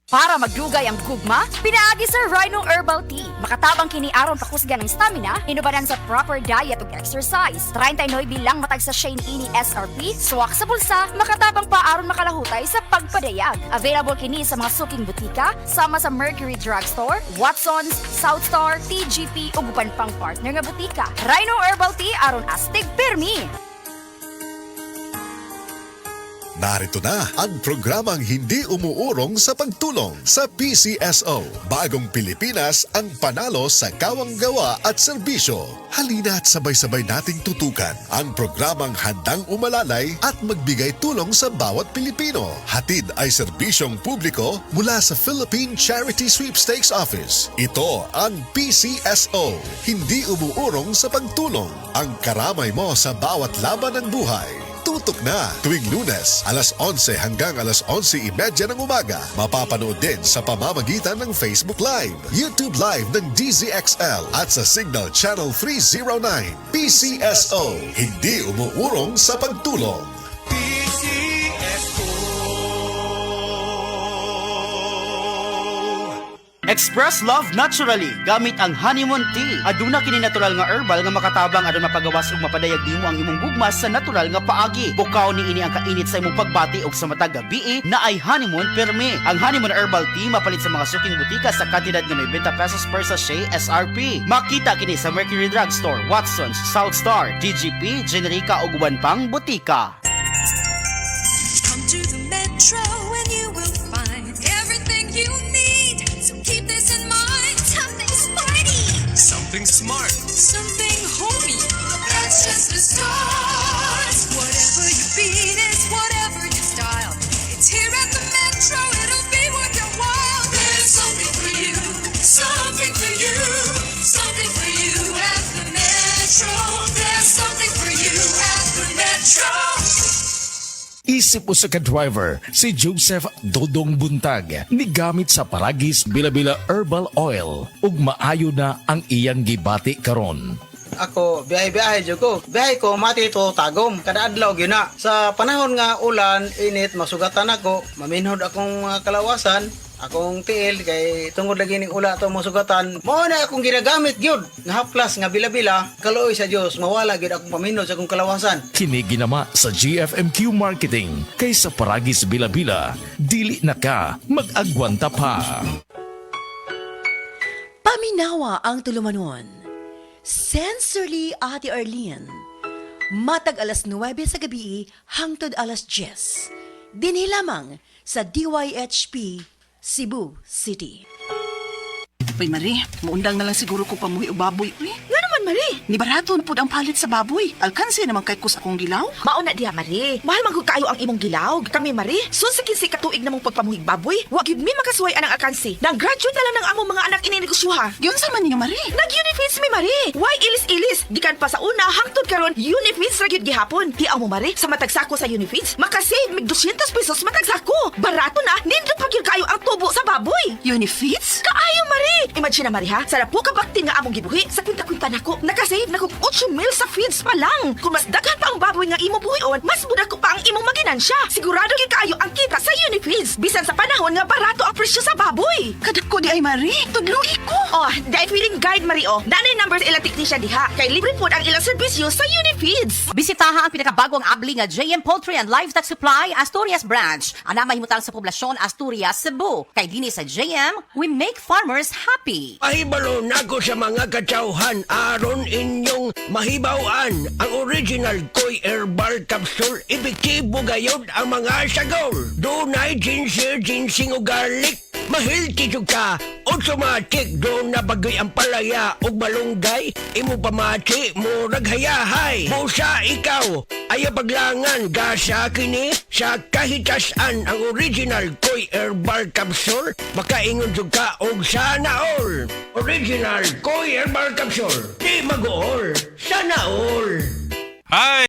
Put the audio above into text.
Para magdugay ang gugma, pinaagi sa Rhino Herbal Tea. Makatabang kini aron pakusgan ng stamina, inubanan sa proper diet ug exercise. 39 bilang matag sa Shane ini SRP, suwak sa bulsa, makatabang pa aron makalahutay sa pagpadayag. Available kini sa mga suking butika, sama sa Mercury Drugstore, Watson's, Southstar, TGP ug uban pang partner nga butika. Rhino Herbal Tea aron astig pirmi. Narito na ang programang hindi umuurong sa pagtulong sa PCSO. Bagong Pilipinas ang panalo sa kawang-gawa at serbisyo. Halina at sabay-sabay nating tutukan ang programang handang umalalay at magbigay tulong sa bawat Pilipino. Hatid ay serbisyong publiko mula sa Philippine Charity Sweepstakes Office. Ito ang PCSO. Hindi umuurong sa pagtulong. Ang karamay mo sa bawat laban ng buhay. Tutok na tuwing Lunes, alas 11 hanggang alas 11:30 ng umaga. Mapapanood din sa pamamagitan ng Facebook Live, YouTube Live ng DZXL at sa Signal Channel 309. PCSO, hindi umuurong sa pagtulong. Express love naturally gamit ang honeymoon tea. Aduna kini natural nga herbal nga makatabang aron mapagawas ug mapadayag nimo ang imong gugma sa natural nga paagi. Bukaw niini ang kainit sa imong pagbati ug sa matag gabi na ay honeymoon pirmi. Ang honeymoon herbal tea mapalit sa mga suking butika sa kantidad nga 90 pesos per sachet SRP. Makita kini sa Mercury Drugstore, Watson's, Southstar, DGP, Generica ug uban pang butika. Come to the Metro and you will find everything you need. So keep this in mind. Something sporty. Something smart. Something homey. That's just the start. Whatever your beat is, whatever your style. It's here at the Metro. It'll be worth your while. There's something for you. Something for you. Something for you at the Metro. There's something for you at the Metro. Isip usa ka driver, si Joseph Dodong Buntag, nigamit sa Paragis Bila-Bila Herbal Oil ug maayo na ang iyang gibati karon. Ako, biyahe-biyahe jud ko. Biyahe ko mati to tagom kada adlaw gyud na. Sa panahon nga ulan, init, masugatan ako, maminhod akong kalawasan. Akong tiil kay tungod lagi ning ula to masugatan. Mao na akong ginagamit gyud nga haplas nga bila-bila. Kaluoy sa Dios, mawala gyud akong paminod sa akong kalawasan. Kini ginama sa GFMQ Marketing kay sa Paragis Bila-Bila, dili na ka mag-agwanta pa. Paminawa ang tulumanon. Sensorily Ate Arlene. Matag alas 9 sa gabi hangtod alas 10. Dinhi lamang sa DYHP Cebu City. Uy, Marie, maundang na lang siguro ko pamuhi o baboy. Uy, Nga naman, Marie. ni barato na po ang palit sa baboy. Alkansi naman kay kus akong gilaw. Mauna diha, Marie. Mahal magod kayo ang imong gilaw. Kami, Marie, sunsikin si katuig na mong pagpamuhig baboy. Wag yun mi makasuway anang akansi. Nag-graduate na lang ng among mga anak ininegosyoha. Yun sa man niya, Marie. Nag-unifeeds mi, Marie. Why ilis-ilis? Gikan pa sa una, hangtod karon unifeeds ra gyud gihapon. Hiaw mo, Marie, sa matag sako sa unifeeds, makasave mig 200 pesos matag sako. Barato na, nindot pa gyud kayo ang tubo sa baboy. Unifeeds? Kaayo, Marie! Imagine na, Marie, ha? Sa napo kabaktin nga among gibuhi, sa kwinta-kwinta nako, nakasave na kog 8 mil sa feeds pa lang. Kung mas daghan pa ang baboy nga imo buhion, mas muda ko pa ang imong maginansya. Sigurado gyud kayo ang kita sa Unifeeds. Bisan sa panahon nga barato ang presyo sa baboy. Kadako di ay, Marie. Tudlugi ko. Oh, dahil feeling guide, Marie, oh. Nanay numbers ilang teknisya diha. Kay libre po ang ilang serbisyo sa Unifeeds. Bisitaha ang pinakabagong abli nga JM Poultry and Livestock Supply Asturias Branch. Anamay himutang sa poblasyon Asturias, Cebu. Kay dini sa JM, we make farmers happy. Mahibalo na ko sa mga katsauhan aron inyong mahibawaan ang original Koy Herbal Capsule. Epektibo gayod ang mga sagol. Dunay ginseng, ginseng o garlic. Mahilti ka, automatic doon na bagoy ang palaya o malunggay. Imo pamati, murag hayahay. Busa ikaw, ayaw paglangan, gasa kini sa kahitasan ang original Koy Herbal Capsule. Makaingon ka og sana all. Original Koy Herbal Capsule. Di mag-all, sana all. Hi!